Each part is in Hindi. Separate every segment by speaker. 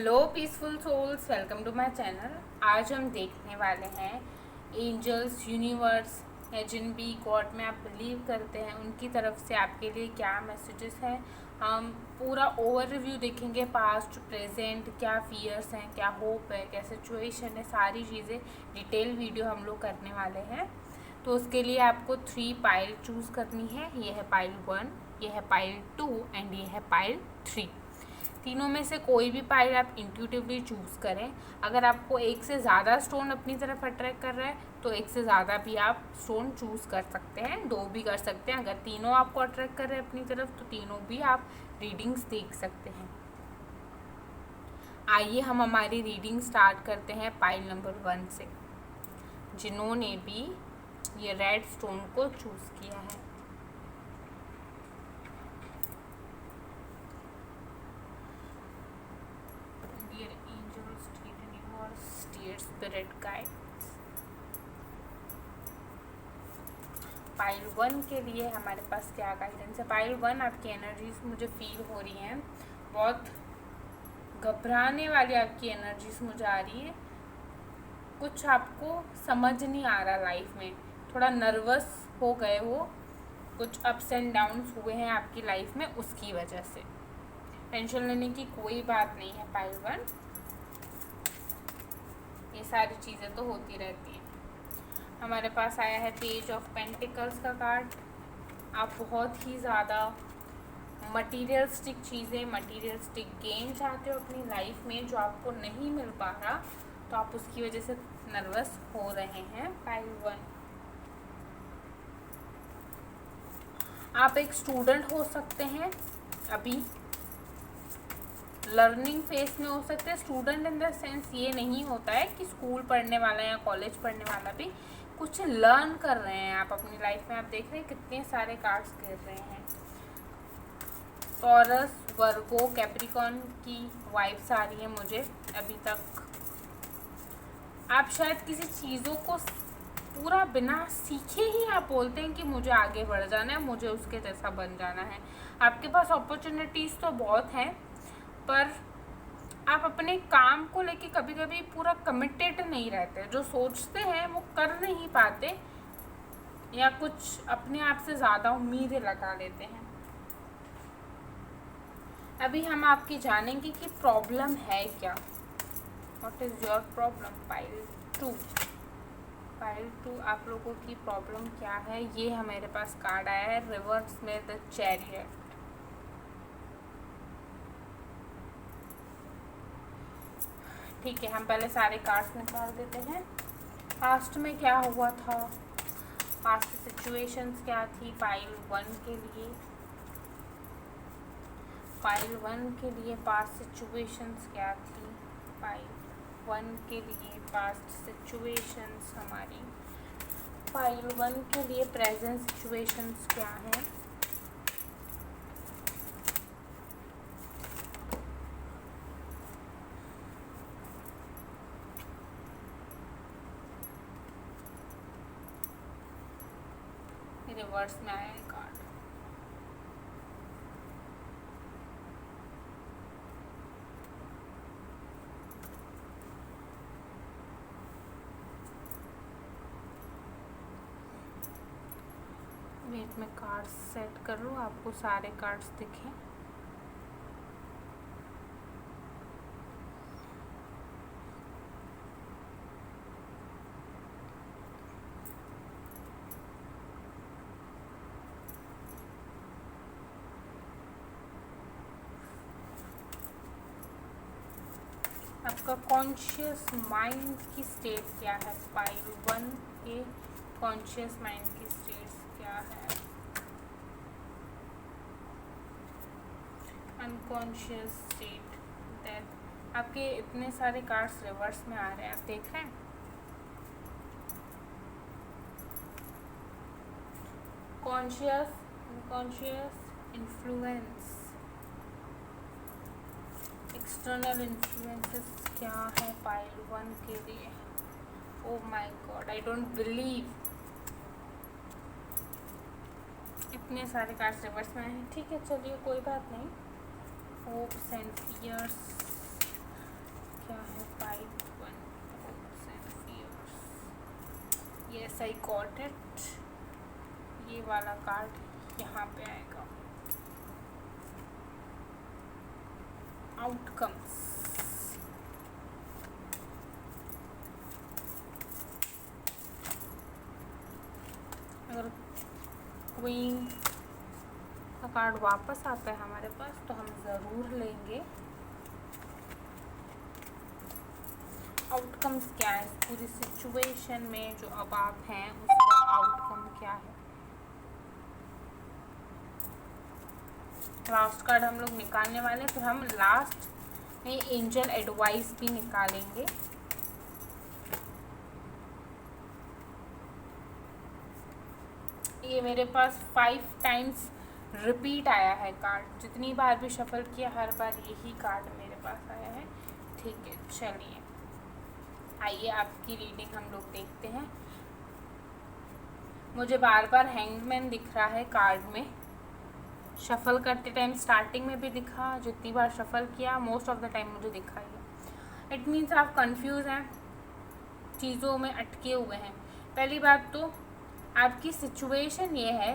Speaker 1: Hello peaceful souls, welcome to my channel. आज हम देखने वाले हैं एंजल्स, यूनिवर्स या जिन भी गॉड में आप बिलीव करते हैं उनकी तरफ से आपके लिए क्या मैसेजेस हैं। हम पूरा ओवरव्यू देखेंगे, पास्ट प्रेजेंट, क्या फियर्स हैं, क्या होप है, क्या सिचुएशन है, सारी चीज़ें डिटेल वीडियो हम लोग करने वाले हैं। तो उसके लिए आपको 3 पाइल चूज़ करनी है। ये है पाइल 1, ये है पाइल 2 एंड ये है पाइल 3। तीनों में से कोई भी पाइल आप इंट्यूटिवली चूज़ करें। अगर आपको एक से ज़्यादा स्टोन अपनी तरफ अट्रैक्ट कर रहा है तो एक से ज़्यादा भी आप स्टोन चूज़ कर सकते हैं, 2 भी कर सकते हैं। अगर तीनों आपको अट्रैक्ट कर रहे हैं अपनी तरफ तो तीनों भी आप रीडिंग्स देख सकते हैं। आइए हम हमारी रीडिंग स्टार्ट करते हैं पाइल नंबर 1 से, जिन्होंने भी ये रेड स्टोन को चूज़ किया है। Dear angels, dear universe, dear spirit guides, pile 1 के लिए हमारे पास क्या गाइडेंस है। पाइल 1, आपकी एनर्जीज मुझे फील हो रही हैं, बहुत घबराने वाली आपकी एनर्जीज मुझे आ रही है। कुछ आपको समझ नहीं आ रहा लाइफ में, थोड़ा नर्वस हो गए हो, कुछ अप्स एंड डाउन्स हुए हैं आपकी लाइफ में, उसकी वजह से टेंशन लेने की कोई बात नहीं है। पाइल 1, ये सारी चीज़ें तो होती रहती हैं। हमारे पास आया है पेज ऑफ पेंटिकल्स का कार्ड। आप बहुत ही ज़्यादा मटीरियलिस्टिक चीज़ें, मटीरियलिस्टिक गेन चाहते हो अपनी लाइफ में, जो आपको नहीं मिल पा रहा, तो आप उसकी वजह से नर्वस हो रहे हैं। पाइल 1, आप एक स्टूडेंट हो सकते हैं, अभी लर्निंग फेस में हो सकते हैं। स्टूडेंट इन द सेंस ये नहीं होता है कि स्कूल पढ़ने वाला या कॉलेज पढ़ने वाला भी कुछ लर्न कर रहे हैं आप अपनी लाइफ में। आप देख रहे हैं कितने सारे कार्ड्स गिर रहे हैं। टॉरस, वर्गो, कैप्रिकॉर्न की वाइब्स आ रही है मुझे अभी तक। आप शायद किसी चीज़ों को पूरा बिना सीखे ही आप बोलते हैं कि मुझे आगे बढ़ जाना है, मुझे उसके जैसा बन जाना है। आपके पास अपॉर्चुनिटीज़ तो बहुत हैं, पर आप अपने काम को लेके कभी कभी पूरा कमिटेड नहीं रहते। जो सोचते हैं वो कर नहीं पाते, या कुछ अपने आप से ज़्यादा उम्मीदें लगा लेते हैं। अभी हम आपकी जानेंगे कि प्रॉब्लम है क्या, what is your problem. Pile 2, आप लोगों की प्रॉब्लम क्या है, ये हमारे पास कार्ड आया है रिवर्स में, द चैरियट। ठीक है, हम पहले सारे कार्ड्स निकाल देते हैं। पास्ट में क्या हुआ था, पास्ट सिचुएशंस क्या थी पाइल 1 के लिए। पाइल 1 के लिए पास्ट सिचुएशंस क्या थी, पाइल 1 के लिए पास्ट सिचुएशंस हमारी। पाइल 1 के लिए प्रेजेंट सिचुएशंस क्या हैं। रिवर्स में आया है कार्ड। वेट में कार्ड्स सेट कर लूँ, आपको सारे कार्ड्स दिखें। आपका कॉन्शियस माइंड की स्टेट क्या है, पाइल 1 के कॉन्शियस माइंड की स्टेट क्या है। अनकॉन्शियस स्टेट, दैट आपके इतने सारे कार्ड्स रिवर्स में आ रहे हैं, आप देख रहे हैं। Conscious, unconscious, influence, external influences क्या है पाइल 1 के लिए। Oh my God, I don't believe, इतने सारे कार्ड्स रिवर्स में आए हैं। ठीक है, चलिए कोई बात नहीं। होप्स एंड फियर्स, क्या है 5.4% fears। Yes I got it. ये वाला कार्ड यहाँ पे आएगा। आउटकम्स। अगर क्वीन का कार्ड वापस आता है हमारे पास तो हम ज़रूर लेंगे। आउटकम्स क्या है पूरी सिचुएशन में, जो अब आप हैं उसका आउटकम क्या है। लास्ट कार्ड हम लोग निकालने वाले, फिर हम लास्ट में एंजल एडवाइस भी निकालेंगे। ये मेरे पास 5 टाइम्स रिपीट आया है कार्ड। जितनी बार भी शफल किया हर बार यही कार्ड मेरे पास आया है। ठीक है, चलिए आइए आपकी रीडिंग हम लोग देखते हैं। मुझे बार बार हैंगमैन दिख रहा है कार्ड में। शफल करते टाइम स्टार्टिंग में भी दिखा, जितनी बार शफल किया मोस्ट ऑफ द टाइम मुझे दिखा ही। इट मीन्स आप कंफ्यूज हैं, चीज़ों में अटके हुए हैं। पहली बात तो आपकी सिचुएशन ये है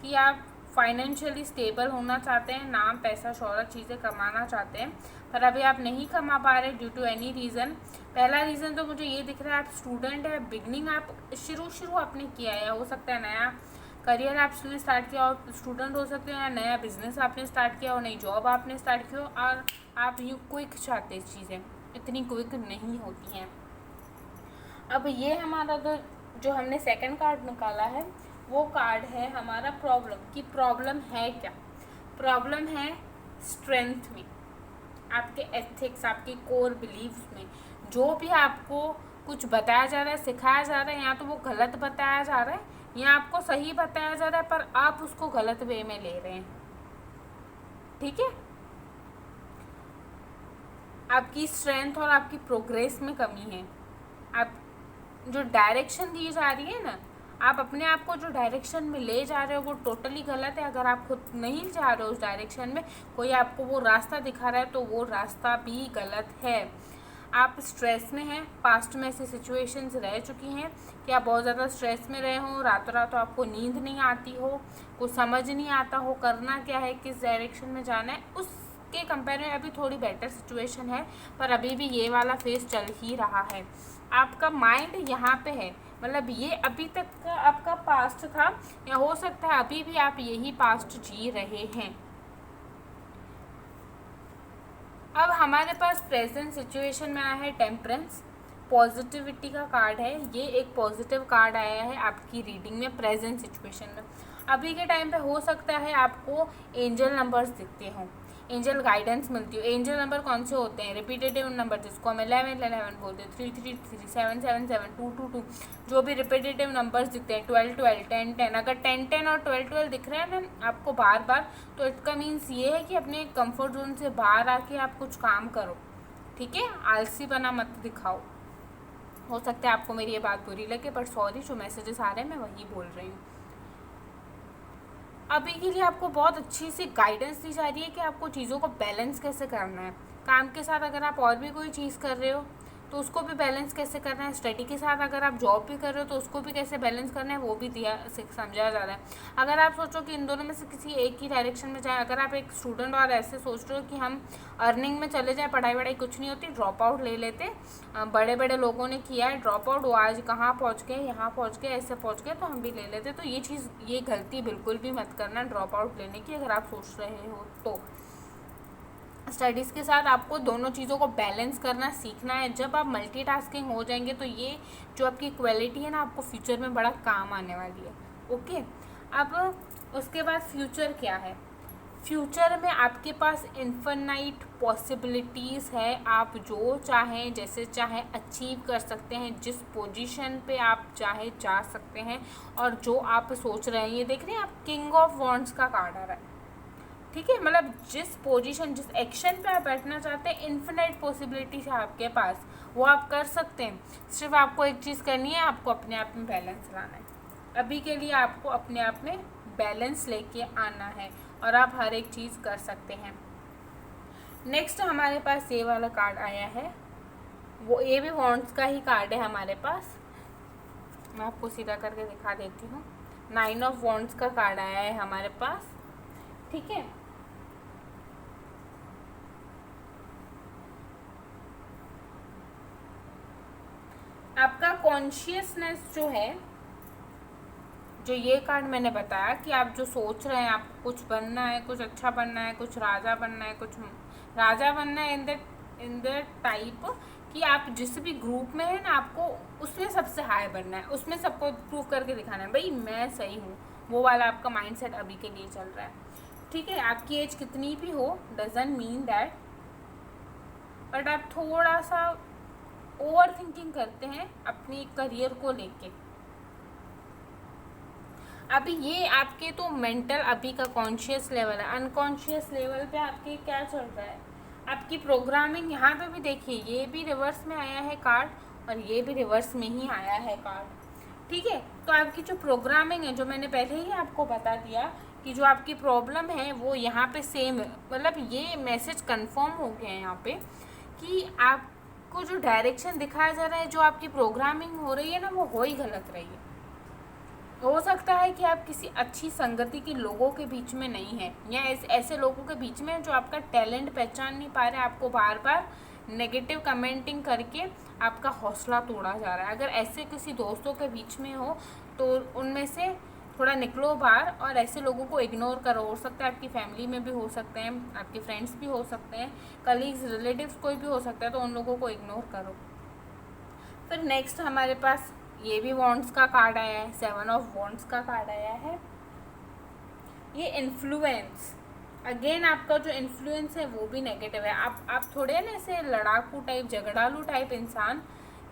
Speaker 1: कि आप फाइनेंशियली स्टेबल होना चाहते हैं, नाम पैसा शोहरत चीज़ें कमाना चाहते हैं, पर अभी आप नहीं कमा पा रहे ड्यू टू एनी रीज़न। पहला रीज़न तो मुझे ये दिख रहा है, आप स्टूडेंट है, बिगनिंग आप शुरू आपने किया है, हो सकता है नया करियर आपने स्टार्ट किया हो, स्टूडेंट हो सकते हो, या नया बिजनेस आपने स्टार्ट किया हो, नई जॉब आपने स्टार्ट की हो, और आप यूँ क्विक चाहते चीज़ें इतनी क्विक नहीं होती हैं। अब ये हमारा जो हमने सेकंड कार्ड निकाला है वो कार्ड है हमारा प्रॉब्लम। कि प्रॉब्लम है क्या? प्रॉब्लम है स्ट्रेंथ में, आपके एथिक्स, आपके कोर बिलीव्स में। जो भी आपको कुछ बताया जा रहा है, सिखाया जा रहा है, या तो वो गलत बताया जा रहा है या आपको सही बताया जा रहा है, पर आप उसको गलत वे में ले रहे हैं। ठीक है, आपकी स्ट्रेंथ और आपकी प्रोग्रेस में कमी है। आप जो डायरेक्शन दी जा रही है ना, आप अपने आप को जो डायरेक्शन में ले जा रहे हो वो टोटली गलत है। अगर आप खुद नहीं जा रहे हो उस डायरेक्शन में, कोई आपको वो रास्ता दिखा रहा है तो वो रास्ता भी गलत है। आप स्ट्रेस में हैं, पास्ट में ऐसी सिचुएशंस रह चुकी हैं कि आप बहुत ज़्यादा स्ट्रेस में रहे हो, रातों रात आपको नींद नहीं आती हो, कुछ समझ नहीं आता हो करना क्या है, किस डायरेक्शन में जाना है। उसके कंपेयर में अभी थोड़ी बेटर सिचुएशन है, पर अभी भी ये वाला फेज चल ही रहा है। आपका माइंड यहाँ पे है, मतलब ये अभी तक का आपका पास्ट था, या हो सकता है अभी भी आप यही पास्ट जी रहे हैं। अब हमारे पास प्रेजेंट सिचुएशन में आया है टेम्परेंस, पॉजिटिविटी का कार्ड है। ये एक पॉजिटिव कार्ड आया है आपकी रीडिंग में प्रेजेंट सिचुएशन में। अभी के टाइम पे हो सकता है आपको एंजल नंबर्स दिखते हों, एंजल गाइडेंस मिलती हो। एंजल नंबर कौन से होते हैं? रिपीटेटिव नंबर, जिसको हम 11 बोलते हैं, 3 7 7 7 2 2 2, जो भी रिपीटेटिव नंबर्स दिखते हैं, 12 12 10 10। अगर 10 10 और 12 12 दिख रहे हैं ना आपको बार बार, तो इसका मीन्स ये है कि अपने कंफर्ट जोन से बाहर आके आप कुछ काम करो। ठीक है, आलसी बना मत दिखाओ। हो सकता है आपको मेरी ये बात बुरी लगे, पर सॉरी, जो मैसेजेस आ रहे हैं मैं वही बोल रही हूँ। अभी के लिए आपको बहुत अच्छी सी गाइडेंस दी जा रही है कि आपको चीज़ों को बैलेंस कैसे करना है। काम के साथ अगर आप और भी कोई चीज़ कर रहे हो तो उसको भी बैलेंस कैसे करना है। स्टडी के साथ अगर आप जॉब भी कर रहे हो तो उसको भी कैसे बैलेंस करना है, वो भी समझाया जा रहा है। अगर आप सोचो कि इन दोनों में से किसी एक ही डायरेक्शन में जाए, अगर आप एक स्टूडेंट और ऐसे सोच रहे हो कि हम अर्निंग में चले जाएँ, पढ़ाई वढ़ाई कुछ नहीं होती, ड्रॉप आउट ले लेते, बड़े बड़े लोगों ने किया है ड्रॉप आउट, वो आज कहाँ पहुँच गए, यहाँ पहुँच गए, ऐसे पहुँच गए, तो हम भी ले लेते। तो ये गलती बिल्कुल भी मत करना ड्रॉप आउट लेने की, अगर आप सोच रहे हो तो। स्टडीज़ के साथ आपको दोनों चीज़ों को बैलेंस करना सीखना है। जब आप मल्टीटास्किंग हो जाएंगे तो ये जो आपकी क्वालिटी है ना, आपको फ्यूचर में बड़ा काम आने वाली है। ओके, अब उसके बाद फ्यूचर क्या है? फ्यूचर में आपके पास इन्फिनाइट पॉसिबिलिटीज़ है। आप जो चाहें, जैसे चाहें अचीव कर सकते हैं, जिस पोजीशन पे आप चाहे जा सकते हैं, और जो आप सोच रहे हैं। ये देख रहे हैं आप, किंग ऑफ वॉन्ड्स का कार्ड आ रहा है। ठीक है, मतलब जिस पोजीशन, जिस एक्शन पे आप बैठना चाहते हैं, इन्फिनाइट पॉसिबिलिटी है आपके पास, वो आप कर सकते हैं। सिर्फ आपको एक चीज़ करनी है, आपको अपने आप में बैलेंस लाना है। अभी के लिए आपको अपने आप में बैलेंस लेके आना है, और आप हर एक चीज़ कर सकते हैं। नेक्स्ट हमारे पास ये वाला कार्ड आया है, वो ये भी वॉन्ड्स का ही कार्ड है हमारे पास। मैं आपको सीधा करके दिखा देती हूँ। 9 ऑफ वॉन्ड्स का कार्ड आया है हमारे पास, ठीक है। आपका कॉन्शियसनेस जो है, जो ये कार्ड मैंने बताया कि आप जो सोच रहे हैं, आपको कुछ बनना है, कुछ अच्छा बनना है, कुछ राजा बनना है, कुछ राजा बनना है इन द टाइप कि आप जिस भी ग्रुप में है ना, आपको उसमें सबसे हाई बनना है, उसमें सबको प्रूव करके दिखाना है भाई मैं सही हूँ। वो वाला आपका माइंडसेट अभी के लिए चल रहा है, ठीक है। आपकी एज कितनी भी हो डजंट मीन दैट, बट आप थोड़ा सा ओवर थिंकिंग करते हैं अपनी करियर को लेके। अभी ये आपके तो मेंटल अभी का कॉन्शियस लेवल है। अनकॉन्शियस लेवल पे आपके क्या चल रहा है, आपकी प्रोग्रामिंग। यहाँ पे भी देखिए ये भी रिवर्स में आया है कार्ड और ये भी रिवर्स में ही आया है कार्ड, ठीक है। तो आपकी जो प्रोग्रामिंग है, जो मैंने पहले ही आपको बता दिया कि जो आपकी प्रॉब्लम है वो यहाँ पे सेम है। मतलब ये मैसेज कंफर्म हो गया है यहाँ पे कि आपको जो डायरेक्शन दिखाया जा रहा है, जो आपकी प्रोग्रामिंग हो रही है ना, वो हो ही गलत रही है। हो सकता है कि आप किसी अच्छी संगति के लोगों के बीच में नहीं हैं, या ऐसे लोगों के बीच में जो आपका टैलेंट पहचान नहीं पा रहे, आपको बार बार नेगेटिव कमेंटिंग करके आपका हौसला तोड़ा जा रहा है। अगर ऐसे किसी दोस्तों के बीच में हो तो उनमें से थोड़ा निकलो बाहर और ऐसे लोगों को इग्नोर करो। हो सकता है आपकी फैमिली में भी हो सकते हैं, आपके फ्रेंड्स भी हो सकते हैं, कलीग्स, रिलेटिव्स कोई भी हो सकता है, तो उन लोगों को इग्नोर करो। फिर नेक्स्ट हमारे पास ये भी वॉन्ड्स का कार्ड आया है, 7 ऑफ वॉन्ड्स का कार्ड आया है। ये इन्फ्लुएंस, अगेन आपका जो इन्फ्लुएंस है वो भी नेगेटिव है। आप थोड़े ना ऐसे लड़ाकू टाइप, झगड़ालू टाइप इंसान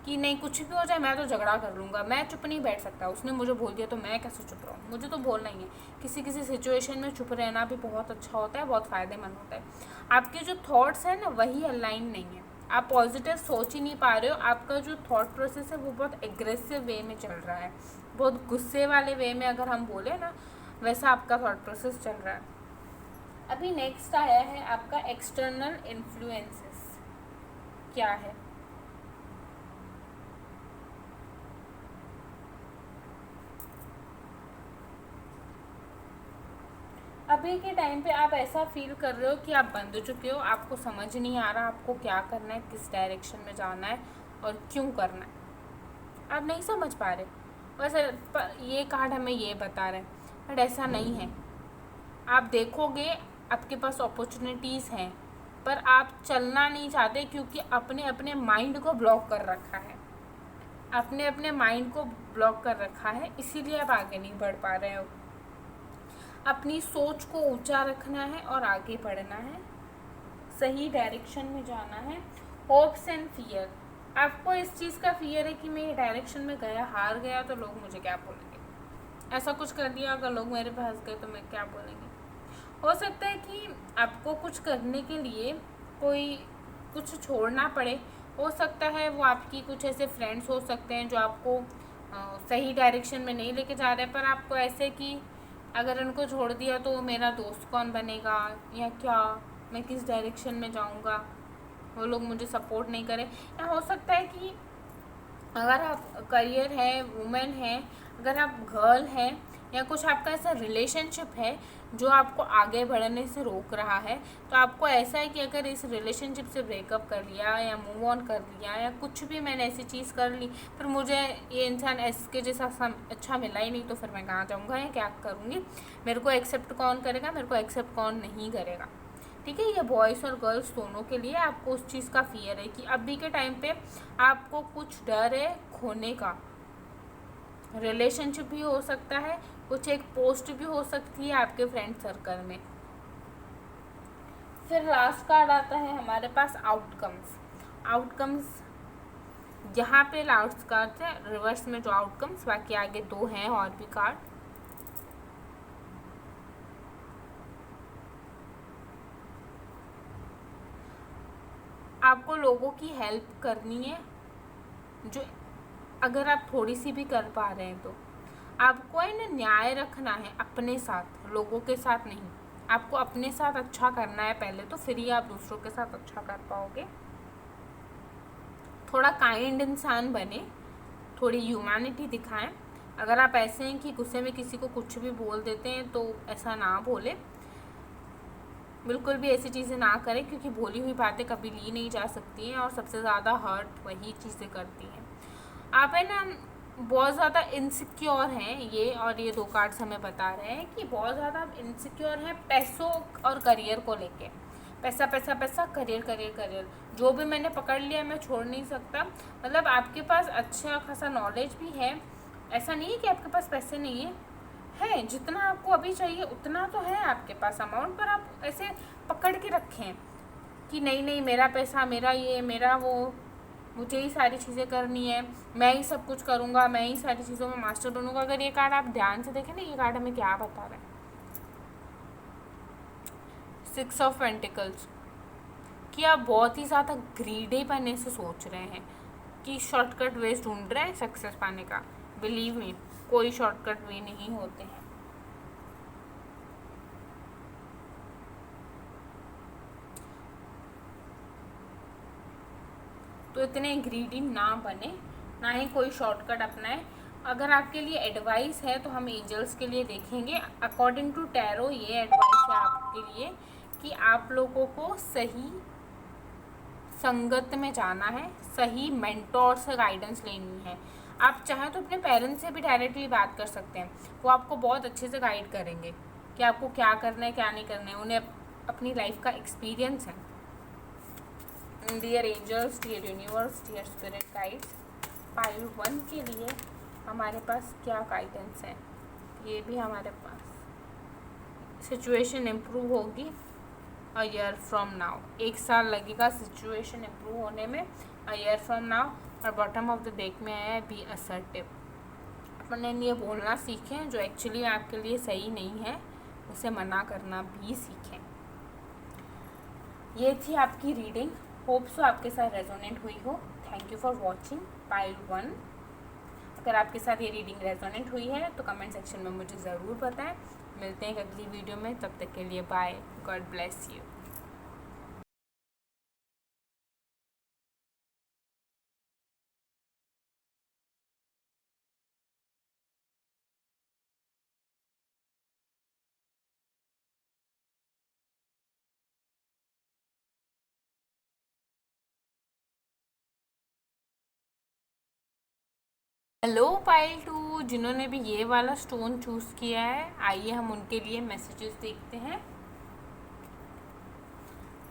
Speaker 1: कि नहीं कुछ भी हो जाए मैं तो झगड़ा कर लूँगा, मैं चुप नहीं बैठ सकता, उसने मुझे बोल दिया तो मैं कैसे चुप रहूँ, मुझे तो बोलना ही है। किसी किसी सिचुएशन में चुप रहना भी बहुत अच्छा होता है, बहुत फ़ायदेमंद होता है। आपके जो थॉट्स हैं ना वही अलाइन नहीं है, आप पॉजिटिव सोच ही नहीं पा रहे हो। आपका जो थॉट प्रोसेस है वो बहुत एग्रेसिव वे में चल रहा है, बहुत गुस्से वाले वे में अगर हम बोले ना, वैसा आपका थॉट प्रोसेस चल रहा है। अभी नेक्स्ट आया है आपका एक्सटर्नल इन्फ्लुएंसेस क्या है। अभी के टाइम पे आप ऐसा फील कर रहे हो कि आप बंध चुके हो, आपको समझ नहीं आ रहा आपको क्या करना है, किस डायरेक्शन में जाना है और क्यों करना है, आप नहीं समझ पा रहे। वैसे ये कार्ड हमें ये बता रहे हैं, बट ऐसा नहीं है। आप देखोगे आपके पास अपॉर्चुनिटीज़ हैं, पर आप चलना नहीं चाहते क्योंकि अपने अपने माइंड को ब्लॉक कर रखा है, अपने अपने माइंड को ब्लॉक कर रखा है, इसीलिए आप आगे नहीं बढ़ पा रहे हो। अपनी सोच को ऊंचा रखना है और आगे बढ़ना है, सही डायरेक्शन में जाना है। होप्स एंड फियर, आपको इस चीज़ का फियर है कि मैं ये डायरेक्शन में गया, हार गया तो लोग मुझे क्या बोलेंगे, ऐसा कुछ कर दिया अगर लोग मेरे पास गए तो मैं क्या बोलेंगे। हो सकता है कि आपको कुछ करने के लिए कोई कुछ छोड़ना पड़े, हो सकता है वो आपकी कुछ ऐसे फ्रेंड्स हो सकते हैं जो आपको सही डायरेक्शन में नहीं लेके जा रहे, पर आपको ऐसे कि अगर उनको छोड़ दिया तो मेरा दोस्त कौन बनेगा, या क्या मैं किस डायरेक्शन में जाऊंगा, वो लोग मुझे सपोर्ट नहीं करें। या हो सकता है कि अगर आप करियर है, वुमेन है, अगर आप गर्ल हैं, या कुछ आपका ऐसा रिलेशनशिप है जो आपको आगे बढ़ने से रोक रहा है, तो आपको ऐसा है कि अगर इस रिलेशनशिप से ब्रेकअप कर लिया या मूव ऑन कर लिया या कुछ भी मैंने ऐसी चीज़ कर ली, फिर मुझे ये इंसान इसके जैसा अच्छा मिला ही नहीं, तो फिर मैं कहाँ जाऊँगा या क्या करूँगी, मेरे को एक्सेप्ट कौन करेगा, मेरे को एक्सेप्ट कौन नहीं करेगा। ठीक है, ये बॉयज़ और गर्ल्स दोनों के लिए आपको उस चीज़ का फियर है कि अभी के टाइम पे आपको कुछ डर है खोने का। रिलेशनशिप भी हो सकता है, कुछ एक पोस्ट भी हो सकती है आपके फ्रेंड सर्कल में। फिर लास्ट कार्ड आता है हमारे पास आउटकम्स। आउटकम्स यहाँ पे लास्ट कार्ड है रिवर्स में जो आउटकम्स, बाकी आगे 2 हैं और भी कार्ड। आपको लोगों की हेल्प करनी है, जो अगर आप थोड़ी सी भी कर पा रहे हैं तो आपको है ना न्याय रखना है अपने साथ, लोगों के साथ नहीं। आपको अपने साथ अच्छा करना है पहले, तो फिर ही आप दूसरों के साथ अच्छा कर पाओगे। थोड़ा काइंड इंसान बने, थोड़ी ह्यूमैनिटी दिखाएं। अगर आप ऐसे हैं कि गुस्से में किसी को कुछ भी बोल देते हैं तो ऐसा ना बोले, बिल्कुल भी ऐसी चीज़ें ना करें, क्योंकि बोली हुई बातें कभी ली नहीं जा सकती हैं और सबसे ज़्यादा हर्ट वही चीज़ें करती हैं। आप है ना बहुत ज़्यादा इनसिक्योर हैं ये, और ये 2 कार्ड्स हमें बता रहे हैं कि बहुत ज़्यादा इनसिक्योर हैं पैसों और करियर को लेके। पैसा पैसा पैसा, करियर करियर करियर, जो भी मैंने पकड़ लिया मैं छोड़ नहीं सकता। मतलब आपके पास अच्छा खासा नॉलेज भी है, ऐसा नहीं है कि आपके पास पैसे नहीं है, जितना आपको अभी चाहिए उतना तो है आपके पास अमाउंट, पर आप ऐसे पकड़ के रखें कि नहीं नहीं मेरा पैसा, मेरा ये, मेरा वो, मुझे ही सारी चीज़ें करनी है, मैं ही सब कुछ करूँगा, मैं ही सारी चीज़ों में मास्टर बनूँगा। अगर ये कार्ड आप ध्यान से देखें ना, ये कार्ड हमें क्या बता रहा है, 6 ऑफ पेंटिकल्स, कि आप बहुत ही ज़्यादा ग्रीडी बनने से सोच रहे हैं, कि शॉर्टकट वेज ढूंढ रहे हैं सक्सेस पाने का। बिलीव मी, कोई शॉर्टकट वे नहीं होते हैं। तो इतने ग्रीडी ना बने, ना ही कोई शॉर्टकट अपनाएं। अगर आपके लिए एडवाइस है तो हम एंजल्स के लिए देखेंगे। अकॉर्डिंग टू टैरो ये एडवाइस है आपके लिए कि आप लोगों को सही संगत में जाना है, सही मेंटोर से गाइडेंस लेनी है। आप चाहें तो अपने पेरेंट्स से भी डायरेक्टली बात कर सकते हैं, वो आपको बहुत अच्छे से गाइड करेंगे कि आपको क्या करना है क्या नहीं करना है, उन्हें अपनी लाइफ का एक्सपीरियंस है। Dear angels, dear universe, dear spirit guides, pile 1 के लिए हमारे पास क्या गाइडेंस है, ये भी हमारे पास। सिचुएशन इम्प्रूव होगी अ ईयर फ्रॉम नाउ, 1 साल लगेगा सिचुएशन इम्प्रूव होने में, अ ईयर फ्रॉम नाउ। और बॉटम ऑफ द डेक में आया है बी असर्टिव। अपने लिए बोलना सीखें जो एक्चुअली आपके लिए सही नहीं है, उसे मना करना भी सीखें। ये थी आपकी रीडिंग, होप सो आपके साथ रेजोनेट हुई हो। Thank you for watching pile 1। अगर आपके साथ ये रीडिंग रेजोनेट हुई है तो कमेंट सेक्शन में मुझे ज़रूर बताएं। मिलते हैं एक अगली वीडियो में, तब तक के लिए bye, God bless you. Hello pile 2, जिन्होंने भी ये वाला स्टोन चूज़ किया है, आइए हम उनके लिए मैसेजेस देखते हैं।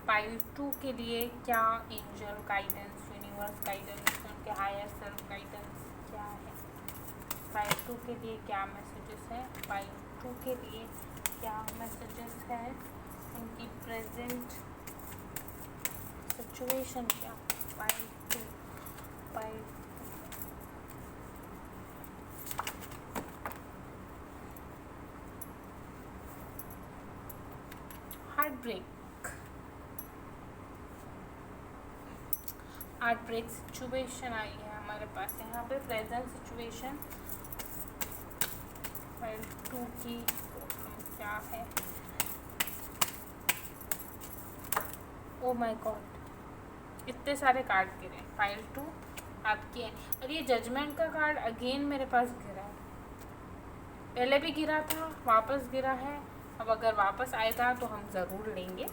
Speaker 1: पाइल 2 के लिए क्या एंजल गाइडेंस, यूनिवर्स गाइडेंस, उनके हायर सेल्फ गाइडेंस क्या है। पाइल 2 के लिए क्या मैसेजेस है, पाइल 2 के लिए क्या मैसेजेस है, उनकी प्रेजेंट सिचुएशन क्या। Pile 2, pile heart break, heart break situation आई है हमारे पास यहाँ पे। प्रेजेंट सिचुएशन फाइल 2 की प्रॉब्लम क्या है। ओ माय गॉड, इतने सारे कार्ड गिरे। फाइल 2 आपकी है, और ये जजमेंट का कार्ड अगेन मेरे पास गिरा है। पहले भी गिरा था, वापस गिरा है, अब अगर वापस आएगा तो हम ज़रूर लेंगे।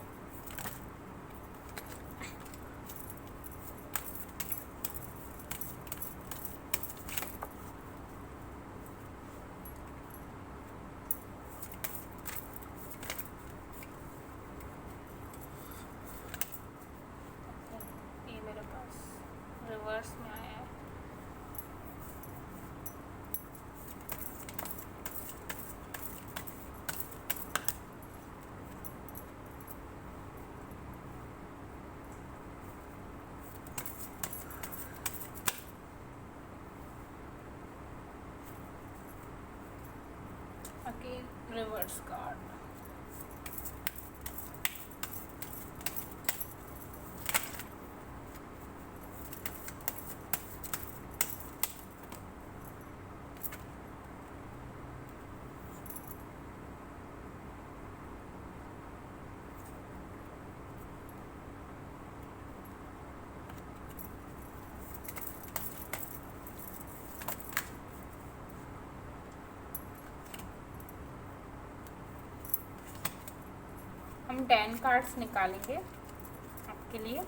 Speaker 1: ये मेरे पास रिवर्स में आया है। अगेन रिवर्स कार्ड, हम 10 कार्ड्स निकालेंगे आपके लिए,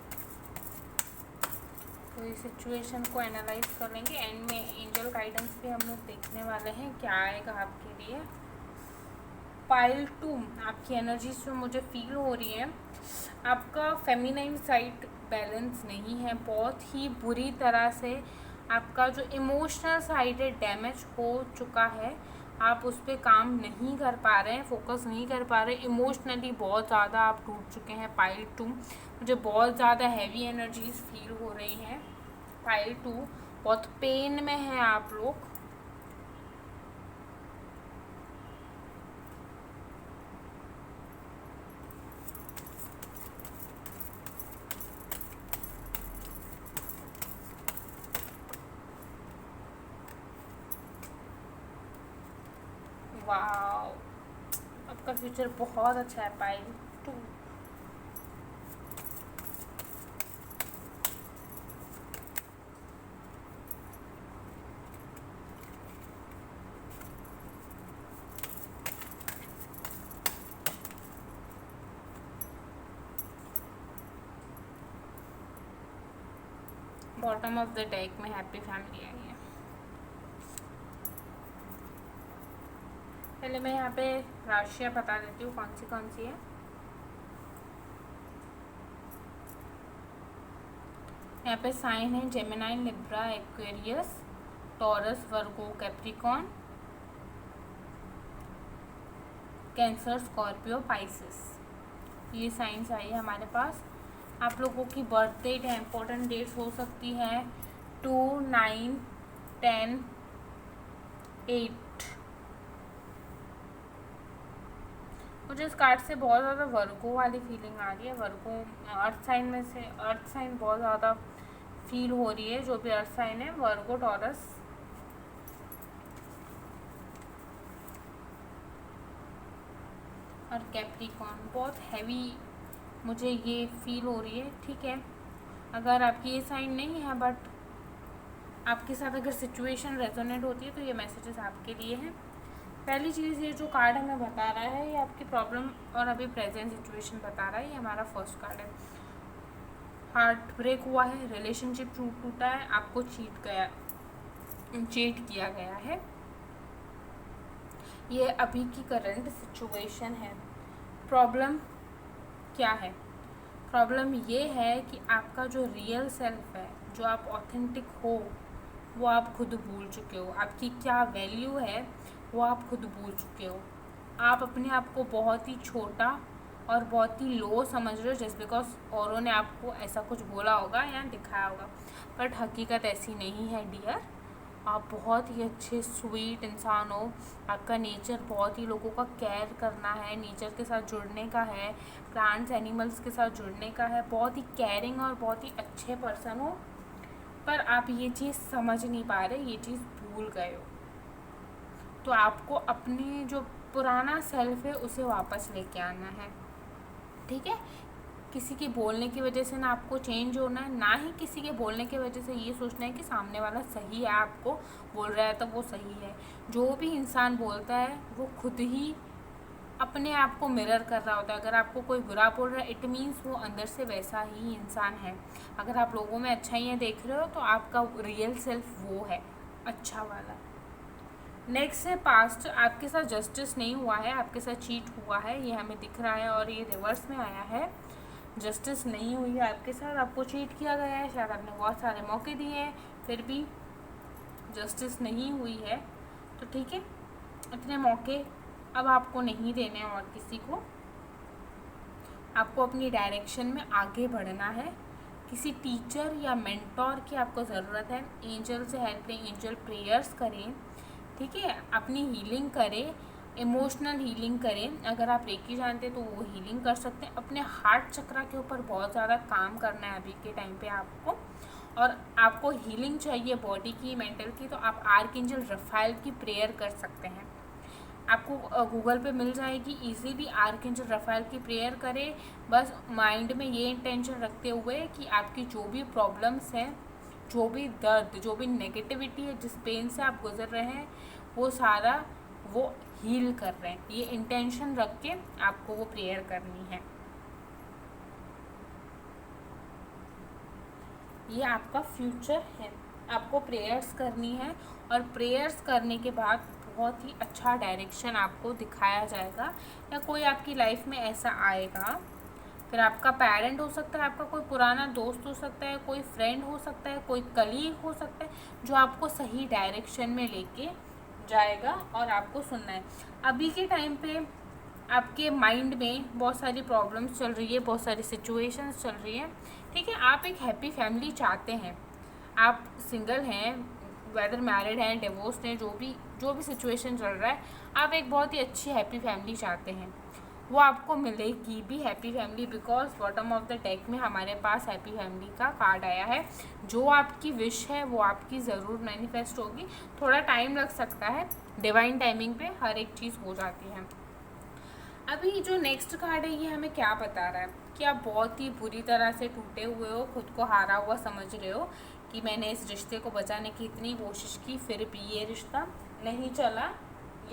Speaker 1: तो इस सिचुएशन को एनालाइज कर लेंगे। एंड में एंजल गाइडेंस भी हम लोग देखने वाले हैं क्या आएगा आपके लिए। पाइल 2, आपकी एनर्जी से मुझे फील हो रही है आपका फेमिनाइन साइड बैलेंस नहीं है, बहुत ही बुरी तरह से आपका जो इमोशनल साइड है डैमेज हो चुका है। आप उस पर काम नहीं कर पा रहे हैं, फोकस नहीं कर पा रहे, इमोशनली बहुत ज़्यादा आप टूट चुके हैं। पाइल 2, मुझे बहुत ज़्यादा हैवी एनर्जीज फील हो रही हैं। पाइल 2, बहुत पेन में है आप लोग। वाओ, आपका फ्यूचर बहुत अच्छा है pile 2। Bottom of the deck में हैप्पी फैमिली आई है। पहले मैं यहाँ पे राशियाँ बता देती हूँ कौन सी है। यहाँ पे साइन है जेमिनी, लिब्रा, एक्वेरियस, टॉरस, वर्गो, कैप्रिकॉन, कैंसर, स्कॉर्पियो, पाइसिस। ये साइंस आई है हमारे पास। आप लोगों की बर्थ डेट है, इंपॉर्टेंट डेट्स हो सकती हैं 2, 9, 10, 8। मुझे इस कार्ड से बहुत ज़्यादा वर्गो वाली फीलिंग आ रही है। वर्गो अर्थ साइन में से अर्थ साइन बहुत ज़्यादा फील हो रही है। जो भी अर्थ साइन है, वर्गो, टॉरस, और कैप्रिकॉन, बहुत हैवी मुझे ये फील हो रही है। ठीक है, अगर आपकी ये साइन नहीं है बट आपके साथ अगर सिचुएशन रेजोनेट होती है तो ये मैसेजेस आपके लिए हैं। पहली चीज़, ये जो कार्ड हमें बता रहा है ये आपकी प्रॉब्लम और अभी प्रेजेंट सिचुएशन बता रहा है। ये हमारा फर्स्ट कार्ड है। हार्ट ब्रेक हुआ है, रिलेशनशिप टूटा है, आपको चीट किया गया है। ये अभी की करंट सिचुएशन है। प्रॉब्लम क्या है? प्रॉब्लम ये है कि आपका जो रियल सेल्फ है, जो आप ऑथेंटिक हो, वो आप खुद भूल चुके हो। आपकी क्या वैल्यू है वो आप खुद भूल चुके हो। आप अपने आप को बहुत ही छोटा और बहुत ही लो समझ रहे हो जस्ट बिकॉज औरों ने आपको ऐसा कुछ बोला होगा या दिखाया होगा, बट हकीकत ऐसी नहीं है डियर। आप बहुत ही अच्छे स्वीट इंसान हो। आपका नेचर बहुत ही लोगों का केयर करना है, नेचर के साथ जुड़ने का है, प्लांट्स एनिमल्स के साथ जुड़ने का है। बहुत ही केयरिंग और बहुत ही अच्छे पर्सन हो, पर आप ये चीज़ समझ नहीं पा रहे, ये चीज़ भूल गए हो। तो आपको अपने जो पुराना सेल्फ है उसे वापस लेके आना है। ठीक है, किसी के बोलने की वजह से ना आपको चेंज होना है, ना ही किसी के बोलने की वजह से ये सोचना है कि सामने वाला सही है, आपको बोल रहा है तो वो सही है। जो भी इंसान बोलता है वो खुद ही अपने आप को मिरर कर रहा होता है। अगर आपको कोई बुरा बोल रहा है इट मीन्स वो अंदर से वैसा ही इंसान है। अगर आप लोगों में अच्छाइयाँ देख रहे हो तो आपका रियल सेल्फ वो है, अच्छा वाला। नेक्स्ट है पास्ट। आपके साथ जस्टिस नहीं हुआ है, आपके साथ चीट हुआ है, ये हमें दिख रहा है और ये रिवर्स में आया है। जस्टिस नहीं हुई है आपके साथ, आपको चीट किया गया है, शायद आपने बहुत सारे मौके दिए हैं फिर भी जस्टिस नहीं हुई है। तो ठीक है, इतने मौके अब आपको नहीं देने और किसी को। आपको अपनी डायरेक्शन में आगे बढ़ना है। किसी टीचर या मेंटोर की आपको ज़रूरत है। एंजल से हेल्प लें, एंजल प्रेयर्स करें। ठीक है, अपनी हीलिंग करें, इमोशनल हीलिंग करें। अगर आप रेकी जानते हैं तो वो हीलिंग कर सकते हैं। अपने हार्ट चक्रा के ऊपर बहुत ज़्यादा काम करना है अभी के टाइम पे आपको। और आपको हीलिंग चाहिए बॉडी की, मेंटल की, तो आप आर्कएंजल रफाएल की प्रेयर कर सकते हैं। आपको गूगल पे मिल जाएगी इजीली। आर्कएंजल रफाएल की प्रेयर करें। बस माइंड में ये इंटेंशन रखते हुए कि आपकी जो भी प्रॉब्लम्स हैं, जो भी दर्द, जो भी नेगेटिविटी है, जिस पेन से आप गुजर रहे हैं, वो सारा वो हील कर रहे हैं। ये इंटेंशन रख के आपको वो प्रेयर करनी है। ये आपका फ्यूचर है। आपको प्रेयर्स करनी है और प्रेयर्स करने के बाद बहुत ही अच्छा डायरेक्शन आपको दिखाया जाएगा, या कोई आपकी लाइफ में ऐसा आएगा। फिर आपका पेरेंट हो सकता है, आपका कोई पुराना दोस्त हो सकता है, कोई फ्रेंड हो सकता है, कोई कलीग हो सकता है, जो आपको सही डायरेक्शन में लेके जाएगा और आपको सुनना है। अभी के टाइम पे आपके माइंड में बहुत सारी प्रॉब्लम्स चल रही है, बहुत सारी सिचुएशंस चल रही है, ठीक है। आप एक हैप्पी फैमिली चाहते हैं, आप सिंगल हैं, वेदर मैरिड हैं, डिवोर्स हैं, जो भी सिचुएशन चल रहा है, आप एक बहुत ही अच्छी हैप्पी फैमिली चाहते हैं। वो आपको मिलेगी भी happy family, because bottom of the deck में हमारे पास हैप्पी फैमिली का कार्ड आया है। जो आपकी विश है वो आपकी ज़रूर मैनिफेस्ट होगी। थोड़ा टाइम लग सकता है, डिवाइन टाइमिंग पे हर एक चीज़ हो जाती है। अभी जो नेक्स्ट कार्ड है ये हमें क्या बता रहा है कि आप बहुत ही बुरी तरह से टूटे हुए हो, खुद को हारा हुआ समझ रहे हो कि मैंने इस रिश्ते को बचाने की इतनी कोशिश की, फिर भी ये रिश्ता नहीं चला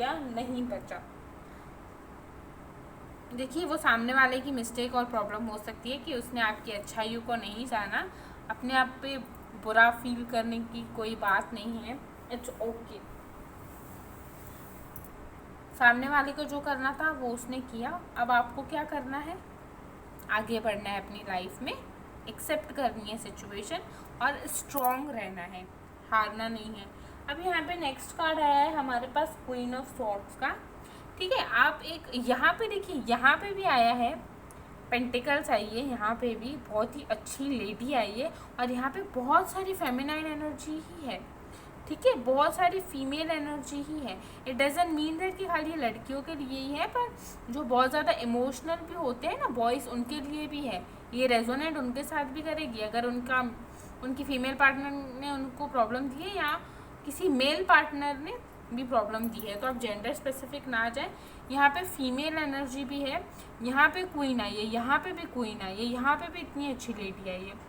Speaker 1: या नहीं बचा। देखिए, वो सामने वाले की मिस्टेक और प्रॉब्लम हो सकती है कि उसने आपकी अच्छाइयों को नहीं जाना। अपने आप पे बुरा फील करने की कोई बात नहीं है, इट्स ओके। सामने वाले को जो करना था वो उसने किया, अब आपको क्या करना है, आगे बढ़ना है अपनी लाइफ में, एक्सेप्ट करनी है सिचुएशन और स्ट्रॉन्ग रहना है, हारना नहीं है। अब यहाँ पे नेक्स्ट कार्ड आया है हमारे पास क्वीन ऑफ सॉर्ड्स का, ठीक है। आप एक यहाँ पे देखिए, यहाँ पे भी आया है पेंटिकल्स आई है, यहाँ पे भी बहुत ही अच्छी लेडी आई है और यहाँ पे बहुत सारी फेमिनाइन एनर्जी ही है, ठीक है, बहुत सारी फीमेल एनर्जी ही है। इट डजंट मीन दैट कि खाली लड़कियों के लिए ही है, पर जो बहुत ज़्यादा इमोशनल भी होते हैं ना बॉयज़, उनके लिए भी है। ये रेजोनेट उनके साथ भी करेगी अगर उनकी फीमेल पार्टनर ने उनको प्रॉब्लम दी है या किसी मेल पार्टनर ने भी प्रॉब्लम दी है, तो आप जेंडर स्पेसिफिक ना आ जाए। यहाँ पे फीमेल एनर्जी भी है, यहाँ पे क्वीन आई है, यहाँ पे भी क्वीन आई है, यहाँ पे भी इतनी अच्छी लेडी आई है।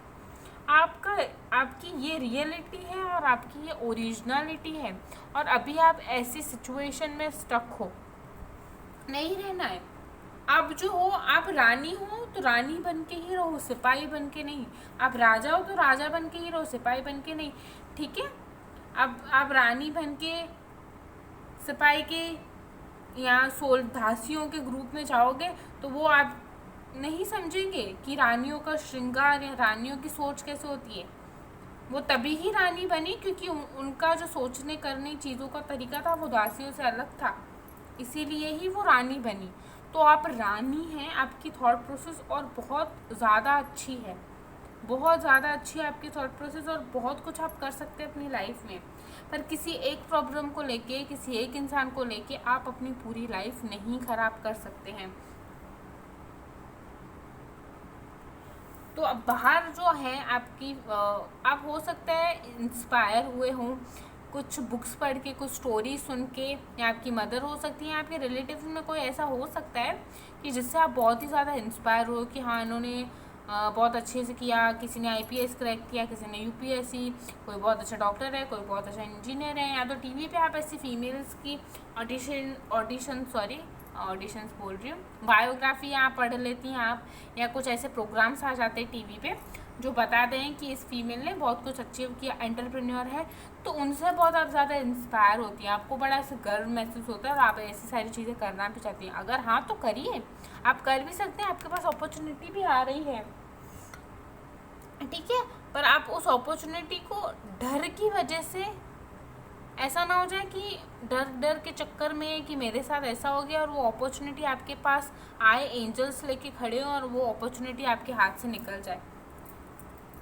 Speaker 1: आपकी ये रियलिटी है और आपकी ये ओरिजिनलिटी है, और अभी आप ऐसी सिचुएशन में स्टक हो, नहीं रहना है। आप जो हो, आप रानी हो तो रानी बन के ही रहो, सिपाही बन के नहीं। आप राजा हो तो राजा बन के ही रहो, सिपाही बन के नहीं, ठीक है। अब आप रानी बन के सिपाही के या दासियों के ग्रुप में जाओगे तो वो आप नहीं समझेंगे कि रानियों का श्रृंगार या रानियों की सोच कैसे होती है। वो तभी ही रानी बनी क्योंकि उनका जो सोचने करने चीज़ों का तरीका था वो दासियों से अलग था, इसीलिए ही वो रानी बनी। तो आप रानी हैं, आपकी थॉट प्रोसेस और बहुत ज़्यादा अच्छी है, बहुत ज़्यादा अच्छी है आपकी थॉट प्रोसेस, और बहुत कुछ आप कर सकते हैं अपनी लाइफ में। पर किसी एक प्रॉब्लम को लेके, किसी एक इंसान को लेके आप अपनी पूरी लाइफ नहीं ख़राब कर सकते हैं। तो अब बाहर जो है आपकी, आप हो सकता है इंस्पायर हुए हों कुछ बुक्स पढ़ के, कुछ स्टोरी सुन के, या आपकी मदर हो सकती है, आपके रिलेटिव्स में कोई ऐसा हो सकता है कि जिससे आप बहुत ही ज़्यादा इंस्पायर हो कि हाँ इन्होंने बहुत अच्छे से किया, किसी ने आईपीएस क्रैक किया, किसी ने यूपीएससी, कोई बहुत अच्छा डॉक्टर है, कोई बहुत अच्छा इंजीनियर है। या तो टीवी पे आप ऐसी फीमेल्स की ऑडिशंस बोल रही हूँ, बायोग्राफी आप पढ़ लेती हैं आप, या कुछ ऐसे प्रोग्राम्स आ जाते हैं टीवी पे जो बताते हैं कि इस फीमेल ने बहुत कुछ अचीव किया, एंटरप्रेन्योर है, तो उनसे बहुत आप ज़्यादा इंस्पायर होती हैं, आपको बड़ा ऐसे गर्व महसूस होता है और आप ऐसी सारी चीज़ें करना भी चाहती हैं। अगर हाँ तो करिए, आप कर भी सकते हैं, आपके पास अपॉर्चुनिटी भी आ रही है, ठीक है। पर आप उस अपॉर्चुनिटी को डर की वजह से, ऐसा ना हो जाए कि डर के चक्कर में कि मेरे साथ ऐसा हो गया और वो अपॉर्चुनिटी आपके पास आए, एंजल्स लेके खड़े हो और वो अपॉर्चुनिटी आपके हाथ से निकल जाए।